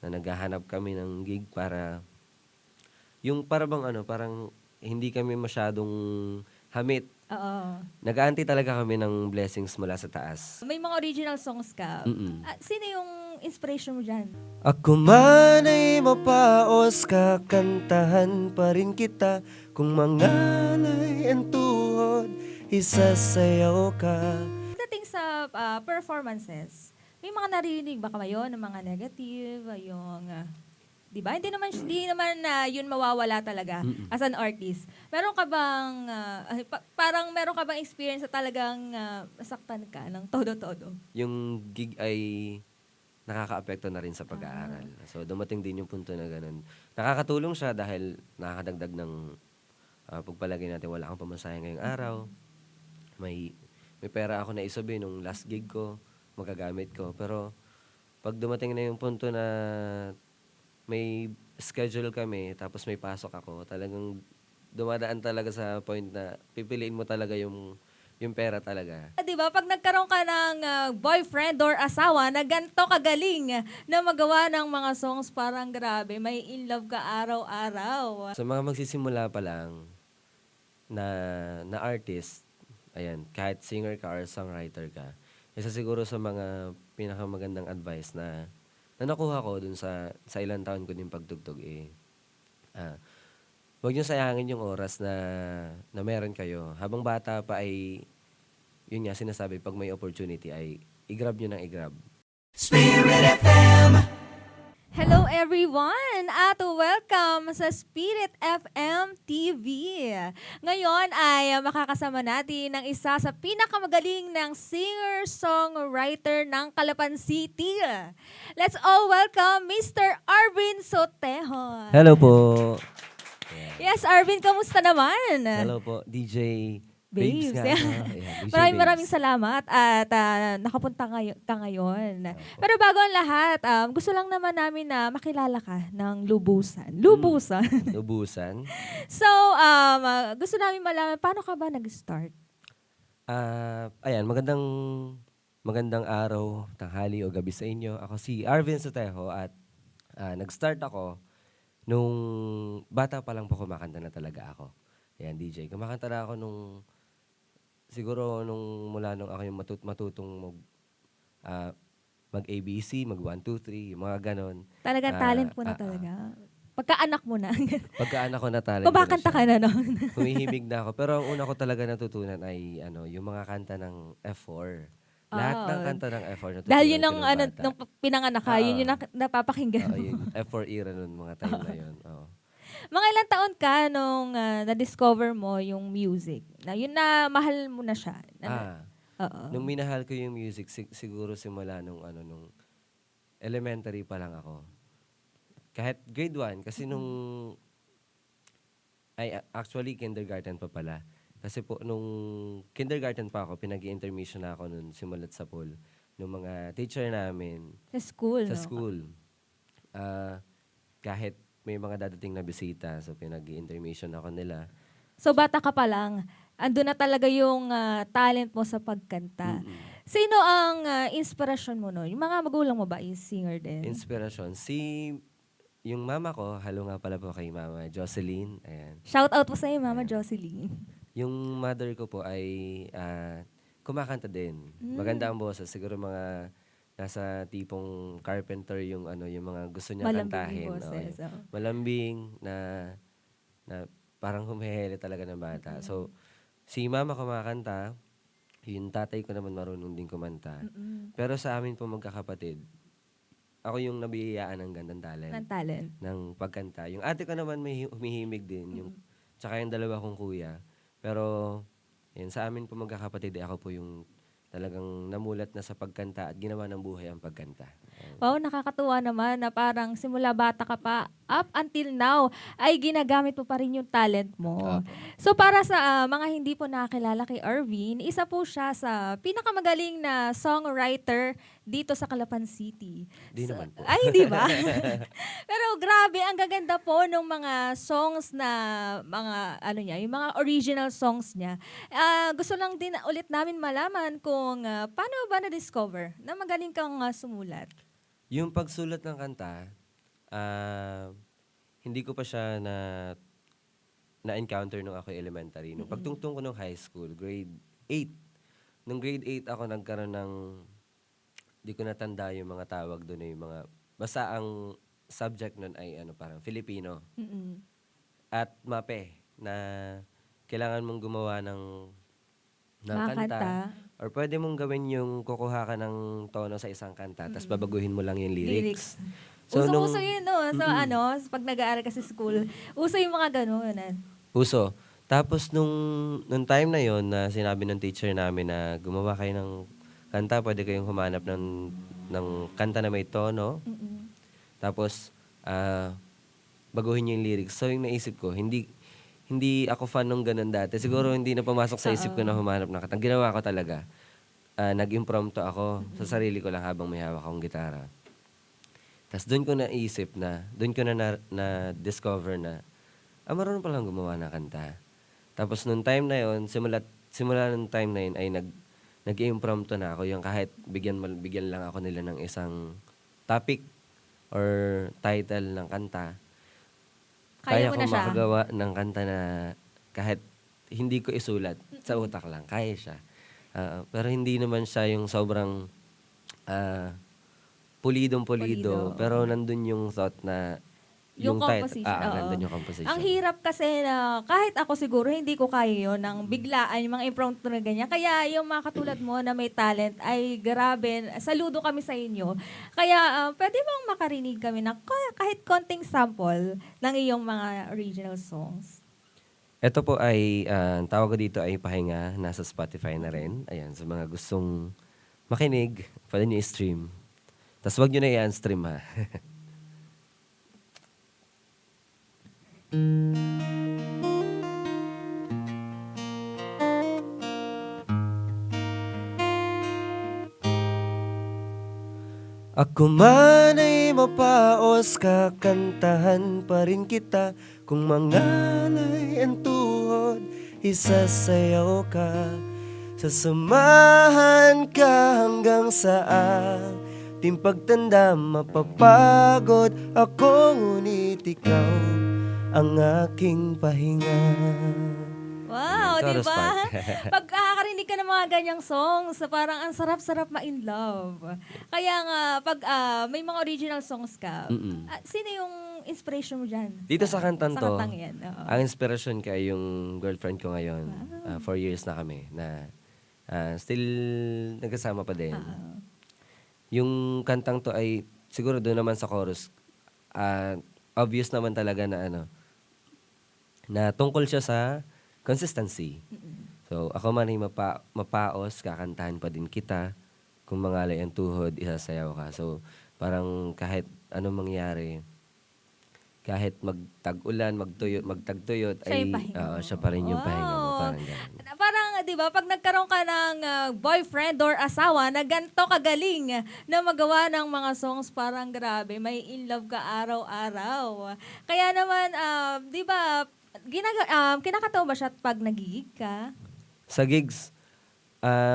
na naghahanap kami ng gig para yung para bang ano, parang hindi kami masyadong hamit. Oo. Nag-aantay talaga kami ng blessings mula sa taas. May mga original songs ka. Mm. Sino yung inspiration mo dyan? Ako man ay mapaos, kakantahan pa rin kita. Kung mangalay ang tuhod, isasayaw ka. Dating sa performances, may mga naririnig ba kayo ng mga negative, yung, di ba? Hindi naman yun mawawala talaga Mm. as an artist. Meron ka bang, parang meron ka bang experience na talagang nasaktan ka ng todo-todo? Yung gig ay nakakaapekto na rin sa pag-aaral. So dumating din yung punto na ganun. Nakakatulong siya dahil nakakadagdag ng pagpalagay natin wala kang pamasahe ngayong araw. May pera ako na isabi nung last gig ko, magagamit ko. Pero pag dumating na yung punto na may schedule kami, tapos may pasok ako, talagang dumadaan talaga sa point na pipiliin mo talaga yung pera talaga. Di ba? Pag nagkaroon ka ng boyfriend or asawa na ganito kagaling na magawa ng mga songs, parang grabe, may in love ka araw-araw. Sa mga magsisimula pa lang na artist, ayan, kahit singer ka or songwriter ka, isa siguro sa mga pinakamagandang advice na nakuha ko dun sa ilang taon ko din pagtugtog huwag niyo sayangin yung oras na meron kayo. Habang bata pa ay, yun nga sinasabi, pag may opportunity ay i-grab nyo ng i-grab. Hello everyone at welcome sa Spirit FM TV. Ngayon ay makakasama natin ng isa sa pinakamagaling ng singer-songwriter ng Calapan City. Let's all welcome Mr. Arvin Sotejo. Hello po. Yes, Arvin, kamusta naman? Hello po, DJ Babes Babes. nga. Ayan, DJ Maraming Babes. salamat at nakapunta ka ngayon. Opo. Pero bago ang lahat, gusto lang naman namin na makilala ka ng lubusan. Lubusan. Lubusan. So, gusto namin malaman, paano ka ba nag-start? Ayan, magandang araw, tanghali o gabi sa inyo. Ako si Arvin Sotejo at nag-start ako nung bata pa lang po kumakanta na talaga ako. Ayan, DJ. Kumakanta na ako siguro mula nung ako yung matutong mag-ABC, mag 1, 2, 3, yung mga ganon. Talagang talent mo na talaga. Pagkaanak mo na. Pagkaanak ko na talent ko na Kumakanta siya. ka na noon. Humihimig na ako. Pero ang una ko talaga natutunan ay yung mga kanta ng F4. Lahat ng kanta ng F4 natutunan Dahil yun ko ang nung bata. nung pinanganak ka, yun yung napapakinggan Oo, mo. yung F4 era nun, mga time na yun. Oo. Mga ilang taon ka nung na-discover mo yung music? Na yun na mahal mo na siya. Oo. Nung minahal ko yung music, siguro simula nung elementary pa lang ako. Kahit grade 1, kasi actually kindergarten pa pala. Kasi po, nung kindergarten pa ako, pinag-intermission na ako nun, simulat sa pool, nung mga teacher namin. Sa school, Sa no? school. Kahit may mga dadating na bisita, so pinag-intermission ako nila. So bata ka pa lang, andun na talaga yung talent mo sa pagkanta. Mm-mm. Sino ang inspirasyon mo noon? Yung mga magulang mo ba is singer din? Inspirasyon. Yung mama ko, halo nga pala po kay Mama Jocelyn. Ayan. Shout out po sa iyo, Mama Ayan. Jocelyn. Yung mother ko po ay kumakanta din. Maganda ang boses. Siguro mga nasa tipong carpenter yung mga gusto niya Malambing kantahin. yung boses. Okay. Malambing na parang humihele talaga ng bata. So, si mama kumakanta, yung tatay ko naman marunong din kumanta. Pero sa amin po magkakapatid, ako yung nabiyayaan ng gandang talent. Ng talent. Ng pagkanta. Yung ate ko naman may humihimig din. Tsaka yung dalawa kong kuya. Pero, yun, sa amin po magkakapatid, ako po yung talagang namulat na sa pagkanta at ginawa ng buhay ang pagkanta. Wow, nakakatuwa naman na parang simula bata ka pa, up until now, ay ginagamit mo pa rin yung talent mo. Opo. So para sa mga hindi po nakakilala kay Arvin, isa po siya sa pinakamagaling na songwriter dito sa Calapan City. Di naman po. Ay, di ba? Pero grabe, ang gaganda po ng mga songs na yung mga original songs niya. Gusto lang din ulit namin malaman kung paano ba na-discover na magaling kang sumulat? Yung pagsulat ng kanta, ah, hindi ko pa siya na-encounter nung ako elementary. Nung pagtungtong ko nung high school, grade 8. Nung grade 8 ako nagkaroon ng, di ko natanda yung mga tawag doon, yung mga, basta ang subject nun ay parang Filipino. Mm-mm. At MAPE, na kailangan mong gumawa ng Mga kanta. kanta. Or pwede mong gawin yung kukuha ka ng tono sa isang kanta, tapos babaguhin mo lang yung lyrics. So, Usong-uso yun, no? So, Mm-mm. pag nag-aaral ka sa school, uso yung mga ganun. Uso. Tapos nung time na yon na sinabi ng teacher namin na gumawa kayo ng kanta, pwede kayong humanap ng kanta na may tono. Mm-mm. Tapos, baguhin niyo yung lyrics. So, yung naisip ko, hindi ako fan nung ganun dati. Siguro hindi na pumasok sa isip ko na humanap ng kanta. Ang ginawa ko talaga, nag-impromptu ako sa sarili ko lang habang may hawak akong gitara. Tapos doon ko na-discover na, marunong palang gumawa ng kanta. Tapos nung time na yon, simula nung time na yun ay nag-impromptu na ako. Yung kahit bigyan lang ako nila ng isang topic or title ng kanta. Kaya mo ko na siya. makagawa ng kanta na kahit hindi ko isulat, sa utak lang, kaya siya. Pero hindi naman siya yung sobrang Pulido. pulidong-pulido, pero nandun yung thought na Yung title, composition, oo. nandun yung composition. Ang hirap kasi na kahit ako siguro hindi ko kaya yun ng biglaan, yung mga impromptu na ganyan. Kaya yung mga katulad mo na may talent ay grabe, saludo kami sa inyo. Kaya pwede bang makarinig kami ng kahit konting sample ng iyong mga original songs? Ito po ay, ang tawag ko dito ay Pahinga, nasa Spotify na rin. Ayan, sa mga gustong makinig, pwede nyo i-stream. Tapos wag nyo na i-unstream ha. Ako man ay mapaos, kakantahan pa rin kita. Kung mangalay ang tuhod, isasayaw ka. Sasamahan ka hanggang sa ating pagtanda. Mapapagod ako, ngunit ikaw ang aking pahinga. Wow, di Chorus ba? part. Pag nakakarinig ka ng mga ganyang songs, parang ang sarap-sarap ma-in love. Kaya nga, pag may mga original songs ka, Mm-mm. sino yung inspiration mo dyan? Dito sa kantang Sa to, kantang yan, oo. ang inspirasyon ko ay yung girlfriend ko ngayon. 4 years na kami na still nagkasama pa din. Yung kantang to ay siguro doon naman sa chorus, obvious naman talaga na na tungkol siya sa consistency. So ako man ay mapaos, kakantahan pa din kita. Kung mangalay ang tuhod, isasayaw ka. So parang kahit anong mangyari, kahit magtag-ulan, magtagtuyot, Siya yung ay pahinga mo. siya pa rin yung pahinga mo. Wow. Parang ganun. Parang, di ba, pag nagkaroon ka ng boyfriend or asawa na ganito kagaling na magawa ng mga songs, parang grabe, may in love ka araw-araw. Kaya naman, di ba, kinakatawa ba siya pag nagigig ka? Sa gigs,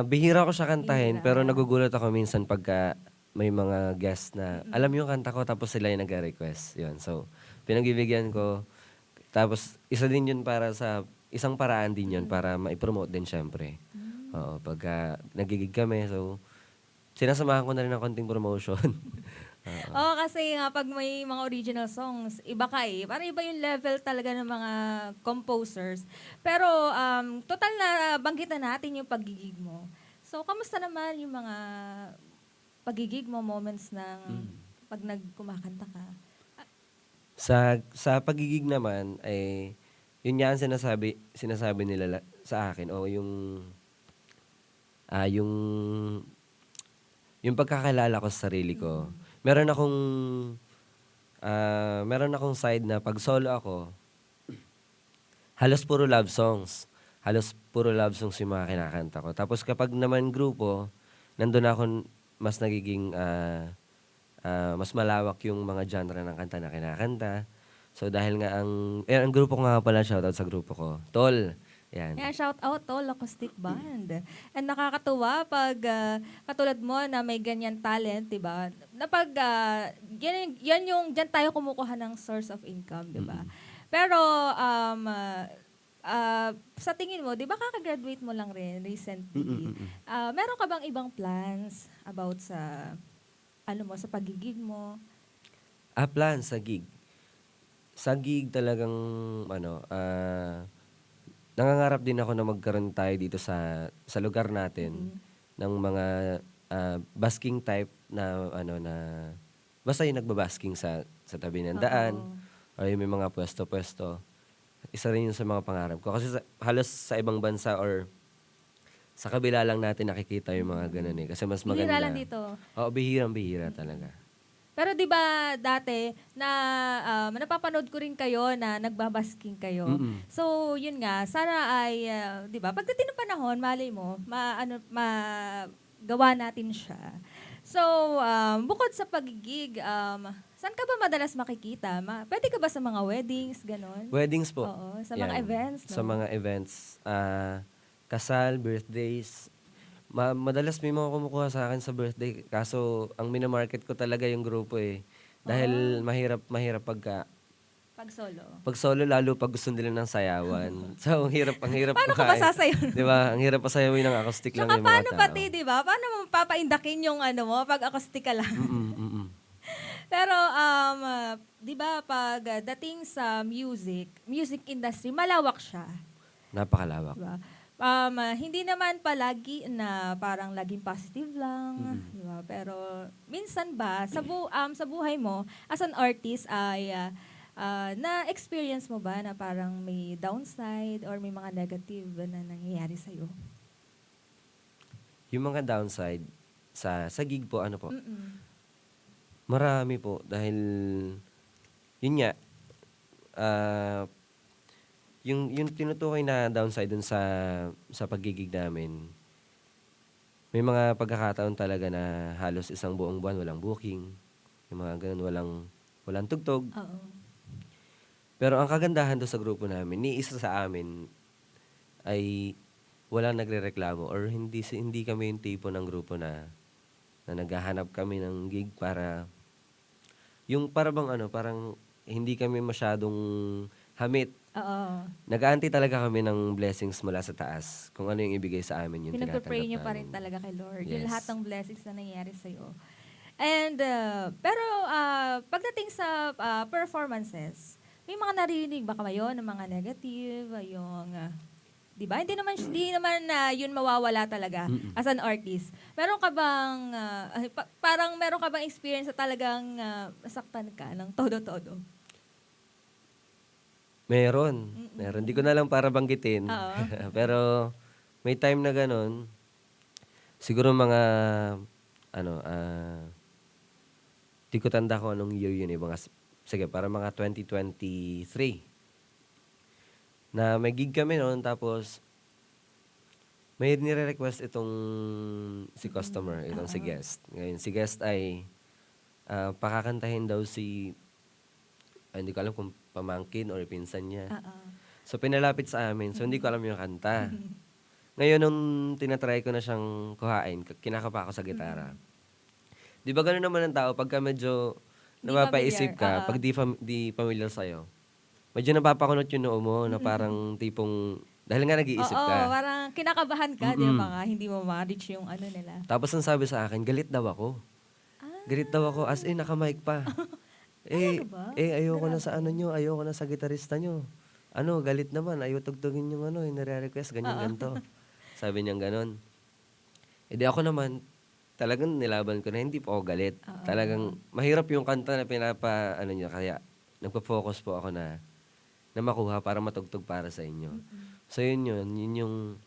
bihira ko siya kantahin, Bihira. pero nagugulat ako minsan pagka may mga guest na alam yung kanta ko tapos sila yung nag-request. Yun. So, pinagbibigyan ko. Tapos, isang paraan din yun para ma-promote din syempre. Oo, pagka nagigig kami, so, sinasamahan ko na rin ng konting promotion. Oo, kasi nga pag may mga original songs, iba ka eh. Parang iba yung level talaga ng mga composers. Pero total na banggitan natin yung paggigig mo. So, kamusta naman yung mga pagigig mo, moments ng pag nagkumakanta ka? Sa pagigig naman, ay, yun nga ang sinasabi nila sa akin, o yung pagkakilala ko sa sarili ko. Meron akong side na pag solo ako, halos puro love songs. Halos puro love songs yung mga kinakanta ko. Tapos kapag naman grupo, nandun ako mas nagiging, mas malawak yung mga genre ng kanta na kinakanta. So dahil nga ang grupo ko nga pala, shoutout sa grupo ko, Tol. Yan. Kaya shout out to Acoustic Band. And nakakatuwa pag katulad mo na may ganyan talent, 'di ba? Na pag yan yung diyan tayo kumukuha ng source of income, 'di ba? Mm. Pero sa tingin mo, 'di ba kaka-graduate mo lang rin recently? Mm. Meron ka bang ibang plans about sa ano mo sa pagigig mo? Plan sa gig. Sa gig talagang ano, nangangarap din ako na magkaroon tayo dito sa lugar natin Mm. ng mga basking type na ano na basta yung nagbabasking sa tabi ng daan Oo. or yung may mga pwesto-pwesto. Isa rin yun sa mga pangarap ko. Kasi halos sa ibang bansa or sa kabila lang natin nakikita yung mga ganun eh. Kasi mas Bihira lang maganda. dito. Oo, bihirang-bihira talaga. Pero 'di ba dati na napapanood ko rin kayo na nagbabasking kayo. Mm. So, yun nga, sana ay 'di ba, pagdating ng panahon, malay mo, magawa natin siya. So, bukod sa pagigig, saan ka ba madalas makikita? Pwede ka ba sa mga weddings, ganon? Weddings po. Oo, sa mga Yan. events, Sa no? mga events. Kasal, birthdays. Madalas may mga kumukuha sa akin sa birthday. Kaso, ang minamarket ko talaga yung grupo eh. Dahil mahirap Pag solo. pag solo lalo pag gusto nila ng sayawan. So, ang hirap Paano ka kuhain. masasayaw? 'Di ba? Ang hirap pasayawin ng acoustic lang Tsaka yung mga paano tao. pati, 'di ba? Paano mo papaindakin yung ano mo pag acoustic ka lang? Mm. Pero 'di ba pag dating sa music industry, malawak siya, Napakalawak. 'di ba? Hindi naman palagi na parang laging positive lang, Mm. 'di ba? Pero minsan ba sa buhay mo as an artist ay na-experience mo ba na parang may downside or may mga negative na nangyayari sa iyo? Yung mga downside sa gig po, ano po, Mm. marami po. Dahil, yun nga, ah, yung tinutukoy na downside dun sa pagigig namin, may mga pagkakataon talaga na halos isang buong buwan walang booking. Yung mga ganun, walang tugtog. Oo. Pero ang kagandahan doon sa grupo namin, ni isa sa amin ay walang nagrereklamo or hindi kami yung tipo ng grupo na naghahanap kami ng gig para yung para bang ano, parang hindi kami masyadong hamit. Oo. Nag-aantay talaga kami ng blessings mula sa taas. Kung ano yung ibigay sa amin, yung Pinagpe-pray tinatanggap niyo pa rin namin. talaga kay Lord. Yung lahat Yes. ng blessings na nangyayari sa'yo. And, pero pagdating sa performances, may mga naririnig ba kayo ng mga negative, yung, di ba? Hindi naman yun mawawala talaga Mm. as an artist. Meron ka bang, parang meron ka bang experience na talagang nasaktan ka ng todo-todo? Meron. Mm-mm. Meron. Di ko na lang para banggitin. Oo. Pero may time na ganun. Siguro mga, ano, di ko tanda kung anong year yun eh. Sige, para mga 2023. Na may gig kami noon, tapos may nire-request itong si customer, itong si Oo. guest. Ngayon, si guest ay pakakantahin daw hindi ko alam kung pamangkin or pinsan niya. Oo. So, pinalapit sa amin. So, hindi ko alam yung kanta. Ngayon, nung tinatry ko na siyang kuhain, kinakapa ako sa gitara. Di ba gano'n naman ang tao, pagka medyo Di napapaisip familiar, ka, pag di familiar sa'yo, medyo napapakunot yung noo mo na parang tipong, dahil nga nag-iisip Oo, ka. parang kinakabahan ka, di ba? Mga hindi mo ma-reach yung ano nila. Tapos ang sabi sa akin, galit daw ako. Galit daw ako, as in, naka-mic pa. Talaga ba? Ayoko na sa Grabe. ano nyo, ayoko na sa gitarista nyo. Ano, galit naman, ayaw tugtugin yung ano, yung nire-request, ganyan, ganito. Sabi niyang ganon. E di ako naman, talagang nilaban ko na hindi po ako galit. Oo. Talagang mahirap yung kanta na ano niya, kaya nagpo-focus po ako na makuha para matugtog para sa inyo. So yun yung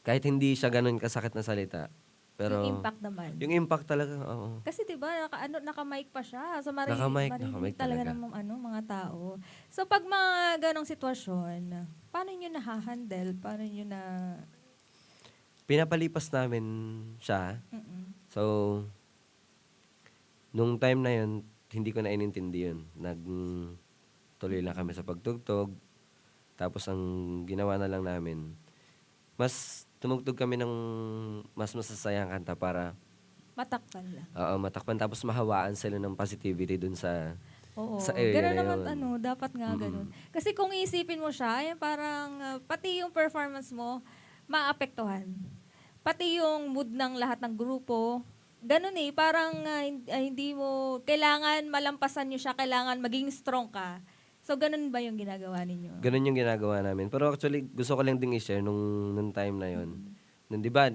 kahit hindi siya ganun kasakit na salita, pero Yung impact naman. yung impact talaga, oo. Kasi 'di ba naka-mic pa siya. So Naka-mic marinig talaga talaga. ng mga tao. So pag mga ganong sitwasyon, paano niyo na-handle? Paano niyo na Pinapalipas namin siya. Mm. So, nung time na yun, hindi ko na inintindi yun. Tuloy lang kami sa pagtugtog. Tapos ang ginawa na lang namin, mas tumugtog kami ng mas masasayang kanta para Matakpan lang. matakpan tapos mahawaan sila ng positivity dun sa Oo, area gano'n na naman yun. dapat nga gano'n. Mm. Kasi kung iisipin mo siya, yung parang pati yung performance mo maapektuhan. Pati yung mood ng lahat ng grupo, gano'n eh, parang hindi mo, kailangan malampasan nyo siya, kailangan maging strong ka. So, gano'n ba yung ginagawa ninyo? Ganun yung ginagawa namin. Pero actually, gusto ko lang ding i-share nung time na yon. Nung di ba,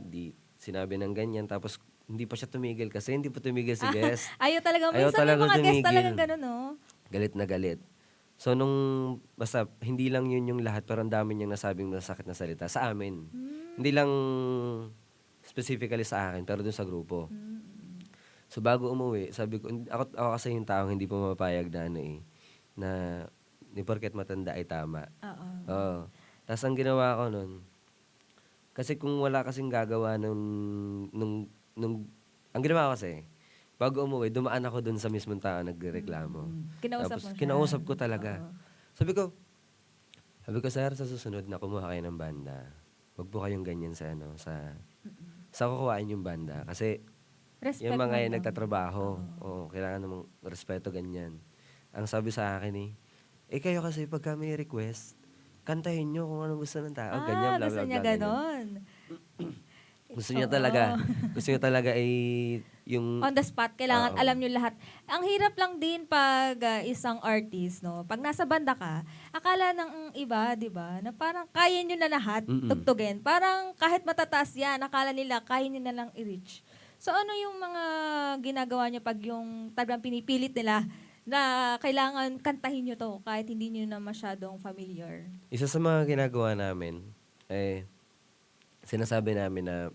sinabi ng ganyan, tapos hindi pa siya tumigil kasi hindi pa tumigil si guest. Ayaw talaga, Ayaw minsan may talaga mga guest tumigil. talagang gano'n, no? Galit na galit. So basta, hindi lang yun yung lahat, pero ang dami niyang nasabing masakit na salita sa amin. Hindi lang specifically sa akin, pero dun sa grupo. So bago umuwi, sabi ko, ako kasi yung taong hindi pumapayag na na di porket matanda ay tama. Oo. Oo. Tapos ang ginawa ko nun, kasi kung wala kasing gagawa nung ang ginawa ko kasi, bago umuwi, dumaan ako dun sa mismong tao nagrereklamo. Kinausap Tapos mo siya. kinausap ko talaga. Oo. Sabi ko, sir, sa susunod na kumuha kayo ng banda, wag po kayong ganyan sa sa kukuhain yung banda. Kasi Respect yung mga man yung lang. nagtatrabaho, kailangan namang respeto ganyan. Ang sabi sa akin kayo kasi pagka may request, kantahin nyo kung anong gusto ng tao, ganyan, bla Gusto bla niya bla, ganyan. gano'n. Gusto niya Oo. talaga ay yung, On the spot, kailangan oo. alam nyo lahat. Ang hirap lang din pag isang artist, no? Pag nasa banda ka, akala ng iba, di ba, na parang kaya nyo na lahat Mm-mm. tugtugin. Parang kahit matataas yan, akala nila kaya nyo na lang i-reach. So ano yung mga ginagawa nyo pag yung talagang pinipilit nila na kailangan kantahin nyo to kahit hindi nyo na masyadong familiar? Isa sa mga ginagawa namin, sinasabi namin na,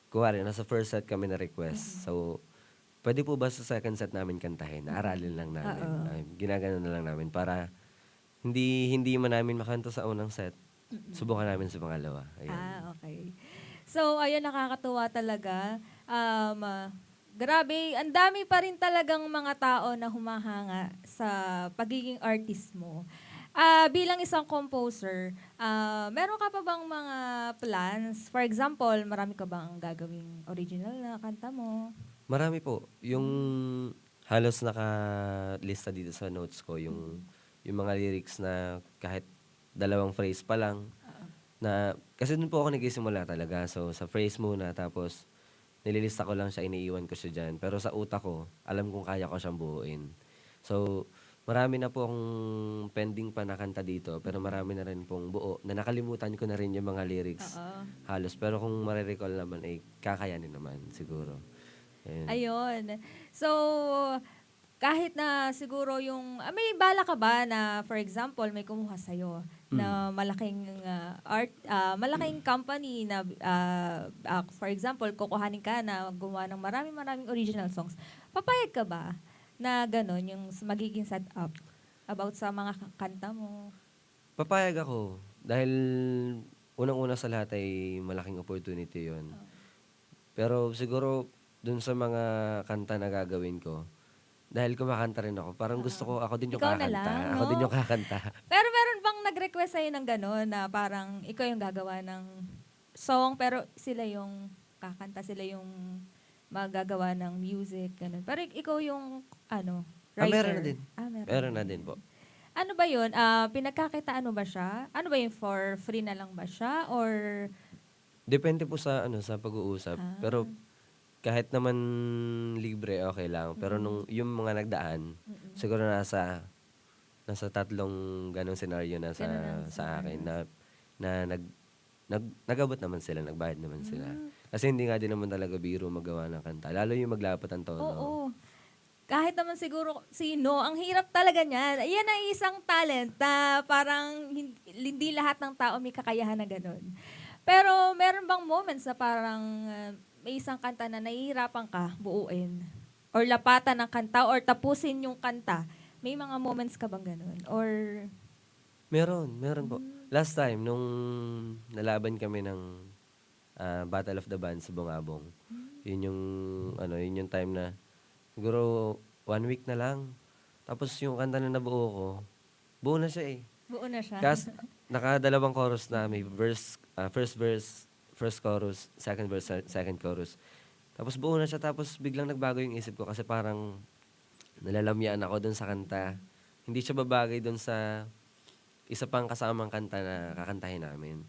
kuwari, nasa first set kami na request. So, pwede po ba sa second set namin kantahin? Aralin lang namin. Oo. Ginagano na lang namin para hindi man namin makanto sa unang set. Subukan namin sa pangalawa. Ayan. Okay. So, ayun, nakakatuwa talaga. Grabe, ang dami pa rin talagang mga tao na humahanga sa pagiging artist mo. Bilang isang composer, meron ka pa bang mga plans? For example, marami ka bang gagawing original na kanta mo? Marami po. Yung halos nakalista dito sa notes ko, yung mga lyrics na kahit dalawang phrase pa lang, na kasi dun po ako nagsisimula talaga. So, sa phrase muna, tapos nililista ko lang siya, iniiwan ko siya dyan. Pero sa utak ko, alam kong kaya ko siyang buuin. So, marami na po akong pending pa na kanta dito, pero marami na rin pong buo, na nakalimutan ko na rin yung mga lyrics Oo. halos. Pero kung marirecall naman, kakayanin naman siguro. Ayun. Ayun. So, kahit na siguro yung, may bala ka ba na, for example, may kumuha sa'yo na malaking malaking company na, for example, kukuhanin ka na gumawa ng maraming original songs. Papayag ka ba na gano'n yung magiging setup about sa mga kanta mo? Papayag ako. Dahil unang-una sa lahat ay malaking opportunity yon. Pero siguro, dun sa mga kanta na gagawin ko, dahil kumakanta rin ako, parang gusto ko ako din yung Ikaw na kakanta. lang, Ako din no? yung kakanta. Pero meron bang nag-request sa'yo ng gano'n na parang ikaw yung gagawa ng song pero sila yung kakanta, sila yung magagawa ng music, gano'n. Pero ikaw yung writer. Meron na din. Meron Meron na din po. Ano ba yun? Pinagkakitaan mo ba siya? Ano ba yun? For free na lang ba siya? Or Depende po sa pag-uusap. Pero kahit naman libre, okay lang. Pero yung mga nagdaan, siguro nasa tatlong ganong senaryo na Ganun ang sa akin na nagabot naman sila, nagbayad naman sila. Kasi hindi nga din naman talaga biro magawa ng kanta. Lalo yung maglapat ang tono. oo. Kahit naman siguro sino, ang hirap talaga niyan. Yan ang isang talent na parang hindi lahat ng tao may kakayahan na ganun. Pero meron bang moments na parang may isang kanta na nahihirapan ka buuin? Or lapatan ng kanta or tapusin yung kanta? May mga moments ka bang ganun? Or Meron po. Last time, nung nalaban kami ng Battle of the Bands sa Bungabong, yun yung time na siguro 1 week na lang. Tapos yung kanta na nabuo ko, buo na siya eh. buo na siya? nakadalawang chorus na may first verse, first chorus, second verse, second chorus. Tapos buo na siya, tapos biglang nagbago yung isip ko kasi parang nalalamyaan ako dun sa kanta. Hindi siya babagay dun sa isa pang kasamang kanta na kakantahin namin.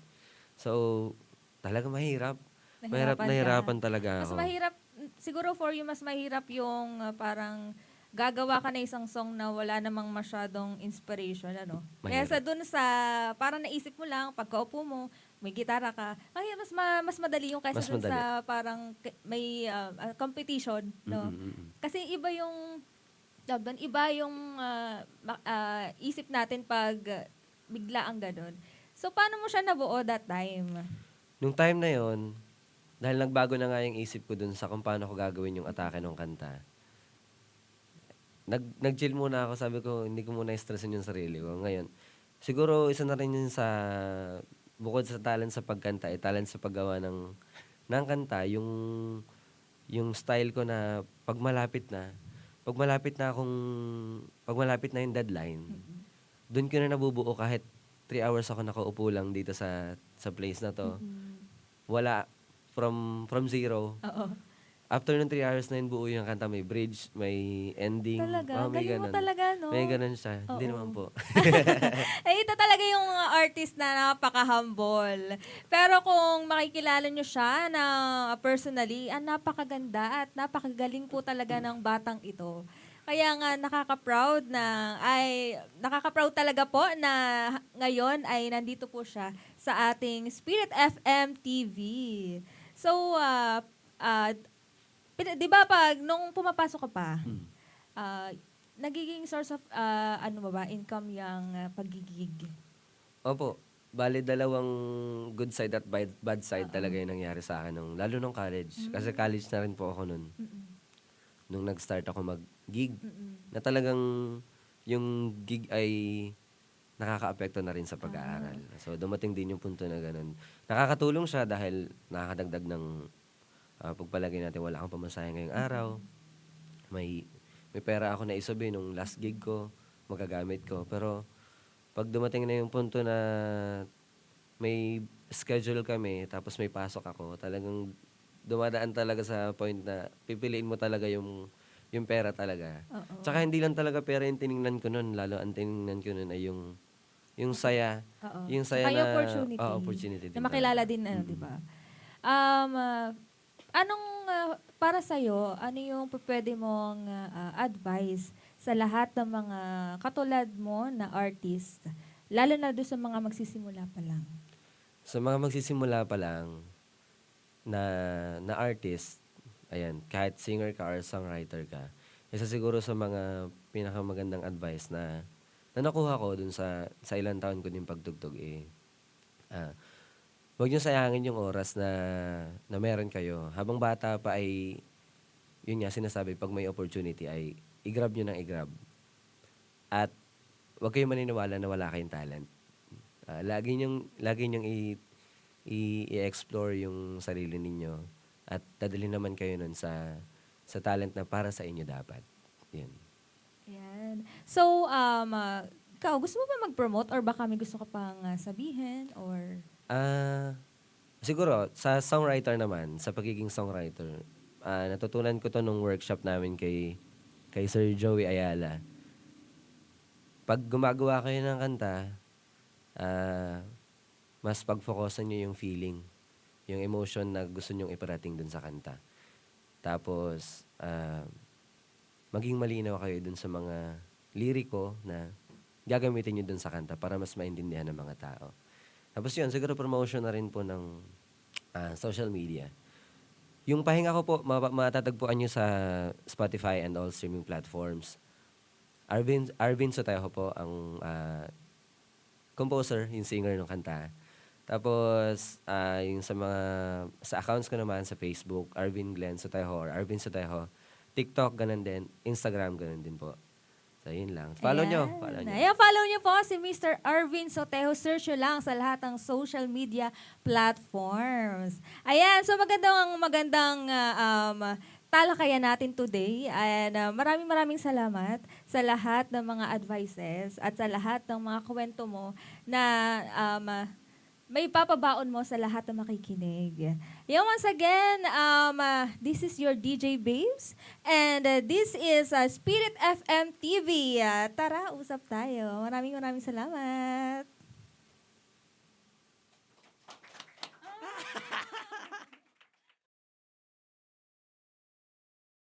So, talagang mahirap. Nahirapan ka. Nahirapan talaga Mas ako. mahirap, siguro for you, mas mahirap yung parang gagawa ka na isang song na wala namang masyadong inspiration, ano? Kaysa Mahirap. dun sa, parang naisip mo lang, pagkaupo mo, may gitara ka, ay, mas madali yung kaysa Mas dun madali. sa parang may competition, no? Kasi iba yung, tawag doon, iba yung isip natin pag bigla ang ganun. So, paano mo siya nabuo that time? Nung time na yon, dahil nagbago na nga yung isip ko dun sa kung paano ko gagawin yung atake ng kanta, nag-chill muna ako. Sabi ko, hindi ko muna stressin yung sarili ko. Ngayon, siguro isa na rin yun sa, bukod sa talent sa pagkanta, talent sa paggawa ng kanta, yung style ko na pag malapit na yung deadline, doon ko na nabubuo kahit 3 hours ako nakaupo lang dito sa place na to. Wala, from zero. Oo. After ng 3 hours na yun, buo yung kanta. May bridge, may ending. Talaga? May Galing mo ganun. talaga, no? May ganun siya. Hindi Oo. naman po. Eh, ito talaga yung artist na napaka-humble. Pero kung makikilala nyo siya na personally, napakaganda at napakagaling po talaga ng batang ito. Kaya nga nakaka-proud talaga po na ngayon ay nandito po siya sa ating Spirit FM TV. So, di ba pag nung pumapasok ka pa, nagiging source of income yung pagigig? Opo. Bale, dalawang good side at bad side talaga yung nangyari sa akin, lalo nung college. Kasi college na rin po ako nun. Nung nag-start ako mag-gig, na talagang yung gig ay nakakaapekto na rin sa pag-aaral. So, dumating din yung punto na ganun. Nakakatulong siya dahil nakakadagdag ng pagpalagay natin wala akong pamasahe ngayong araw. May pera ako na isabi nung last gig ko, magagamit ko. Pero pag dumating na yung punto na may schedule kami, tapos may pasok ako, talagang dumadaan talaga sa point na pipiliin mo talaga yung pera talaga. Oo. Tsaka hindi lang talaga pera yung tiningnan ko nun. Lalo ang tiningnan ko nun ay yung saya. Oo. Yung saya Tsaka yung na opportunity. opportunity din Na makilala talaga. din, di ba? Anong, para sa'yo, ano yung pwede mong advice sa lahat ng mga katulad mo na artist, lalo na doon sa mga magsisimula pa lang? Sa mga magsisimula pa lang na artist, ayan, kahit singer ka or songwriter ka, isa siguro sa mga pinakamagandang advice na nakuha ko dun sa ilang taon ko din pagtugtog huwag niyo sayangin yung oras na meron kayo. Habang bata pa ay, yun nga, sinasabi, pag may opportunity ay i-grab nyo ng i-grab. At huwag kayong maniniwala na wala kayong talent. Lagi nyong i-explore yung sarili ninyo at dadalhin naman kayo nun sa talent na para sa inyo dapat. Yun. Ayan. So, ikaw, gusto mo ba mag-promote or baka may gusto ka pang sabihin or... Siguro, sa songwriter naman, sa pagiging songwriter, natutunan ko to nung workshop namin kay Sir Joey Ayala. Pag gumagawa kayo ng kanta, mas pag-focusan nyo yung feeling, yung emotion na gusto nyong iparating dun sa kanta. Tapos, maging malinaw kayo dun sa mga liriko na gagamitin nyo dun sa kanta para mas maintindihan ng mga tao. Tapos yun, siguro promotion na rin po ng social media. Yung pahinga ko po, matatagpuan nyo sa Spotify and all streaming platforms. Arvin Sotejo po ang composer, yung singer ng kanta. Tapos, yung sa accounts ko naman sa Facebook, Arvin Glenn Sotejo or Arvin Sotejo. TikTok, ganun din. Instagram, ganun din po. So, yun lang. Follow nyo. Ayan, follow nyo po si Mr. Arvin Sotejo. Search nyo lang sa lahat ng social media platforms. Ayan, so magandang talakayan natin today. And maraming salamat sa lahat ng mga advices at sa lahat ng mga kwento mo na may papabaon mo sa lahat ng makikinig. Once again, this is your DJ Babes and this is Spirit FM TV. Tara, usap tayo. Maraming salamat.